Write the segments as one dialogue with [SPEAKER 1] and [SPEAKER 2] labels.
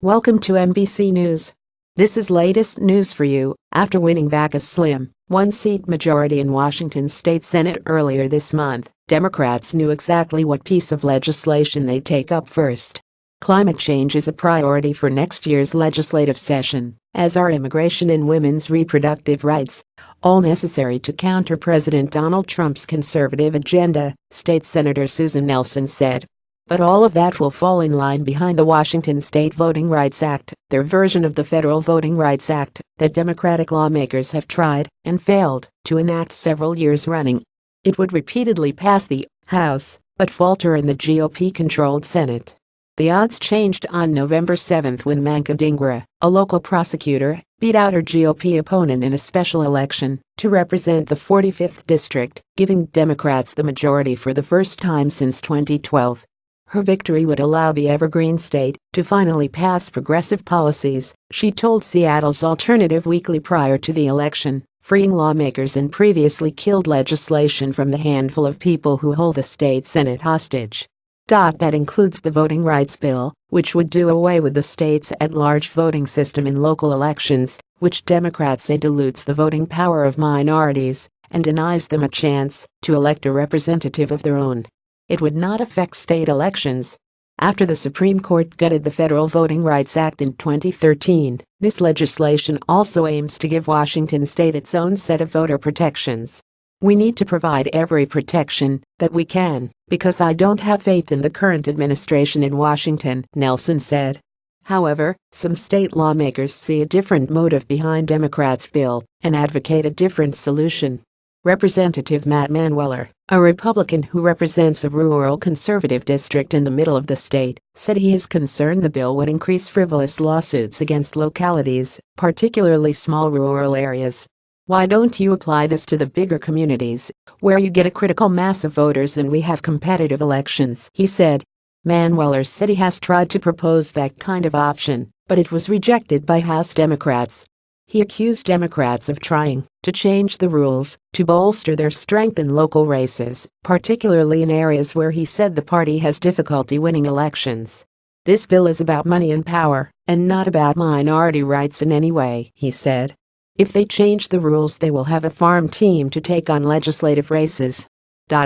[SPEAKER 1] Welcome to NBC News. This is latest news for you. After winning back a slim, one-seat majority in Washington State Senate earlier this month, Democrats knew exactly what piece of legislation they'd take up first. Climate change is a priority for next year's legislative session, as are immigration and women's reproductive rights, all necessary to counter President Donald Trump's conservative agenda, State Senator Susan Nelson said. But all of that will fall in line behind the Washington State Voting Rights Act, their version of the Federal Voting Rights Act that Democratic lawmakers have tried and failed to enact several years running. It would repeatedly pass the House, but falter in the GOP-controlled Senate. The odds changed on November 7 when Manka Dhingra, a local prosecutor, beat out her GOP opponent in a special election to represent the 45th District, giving Democrats the majority for the first time since 2012. Her victory would allow the evergreen state to finally pass progressive policies, she told Seattle's Alternative Weekly prior to the election, freeing lawmakers and previously killed legislation from the handful of people who hold the state Senate hostage. That includes the voting rights bill, which would do away with the state's at-large voting system in local elections, which Democrats say dilutes the voting power of minorities and denies them a chance to elect a representative of their own. It would not affect state elections. After the Supreme Court gutted the Federal Voting Rights Act in 2013, this legislation also aims to give Washington state its own set of voter protections. We need to provide every protection that we can, because I don't have faith in the current administration in Washington, Nelson said. However, some state lawmakers see a different motive behind Democrats' bill and advocate a different solution. Representative Matt Manueller, a Republican who represents a rural conservative district in the middle of the state, said he is concerned the bill would increase frivolous lawsuits against localities, particularly small rural areas. Why don't you apply this to the bigger communities, where you get a critical mass of voters and we have competitive elections, he said. Manueller said he has tried to propose that kind of option, but it was rejected by House Democrats. He accused Democrats of trying to change the rules to bolster their strength in local races, particularly in areas where he said the party has difficulty winning elections. This bill is about money and power, and not about minority rights in any way, he said. If they change the rules, they will have a farm team to take on legislative races.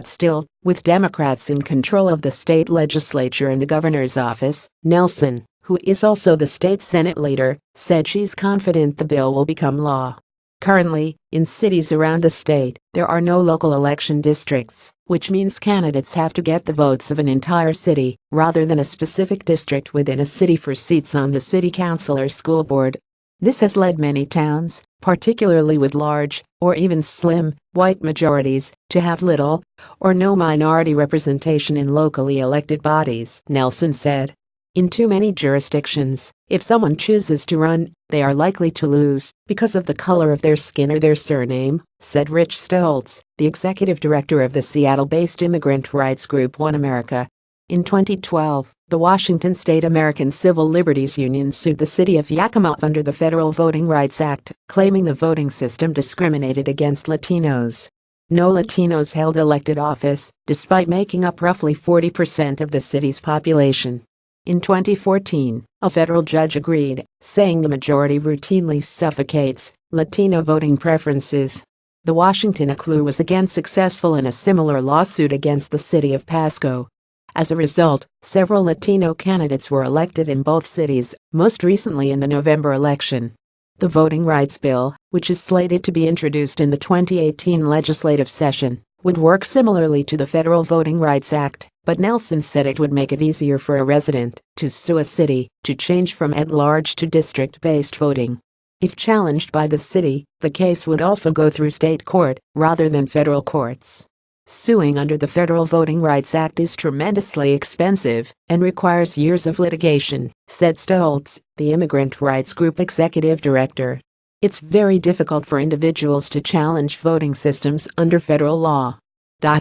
[SPEAKER 1] Still, with Democrats in control of the state legislature and the governor's office, Nelson, who is also the state Senate leader, said she's confident the bill will become law. Currently, in cities around the state, there are no local election districts, which means candidates have to get the votes of an entire city rather than a specific district within a city for seats on the city council or school board. This has led many towns, particularly with large, or even slim, white majorities, to have little or no minority representation in locally elected bodies, Nelson said. In too many jurisdictions, if someone chooses to run, they are likely to lose because of the color of their skin or their surname, said Rich Stoltz, the executive director of the Seattle-based immigrant rights group One America. In 2012, the Washington State American Civil Liberties Union sued the city of Yakima under the Federal Voting Rights Act, claiming the voting system discriminated against Latinos. No Latinos held elected office, despite making up roughly 40% of the city's population. In 2014, a federal judge agreed, saying the majority routinely suffocates Latino voting preferences. The Washington ACLU was again successful in a similar lawsuit against the city of Pasco. As a result, several Latino candidates were elected in both cities, most recently in the November election. The voting rights bill, which is slated to be introduced in the 2018 legislative session, would work similarly to the Federal Voting Rights Act, but Nelson said it would make it easier for a resident to sue a city to change from at-large to district-based voting. If challenged by the city, the case would also go through state court rather than federal courts. Suing under the Federal Voting Rights Act is tremendously expensive and requires years of litigation, said Stoltz, the immigrant rights group executive director. It's very difficult for individuals to challenge voting systems under federal law.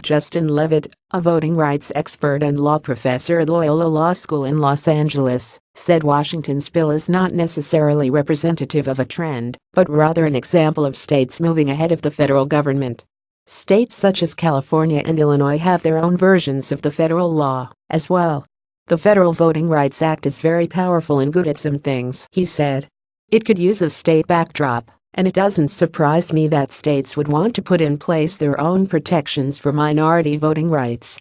[SPEAKER 1] Justin Levitt, a voting rights expert and law professor at Loyola Law School in Los Angeles, said Washington's bill is not necessarily representative of a trend, but rather an example of states moving ahead of the federal government. States such as California and Illinois have their own versions of the federal law, as well. "The Federal Voting Rights Act is very powerful and good at some things," he said. "It could use a state backdrop, and it doesn't surprise me that states would want to put in place their own protections for minority voting rights."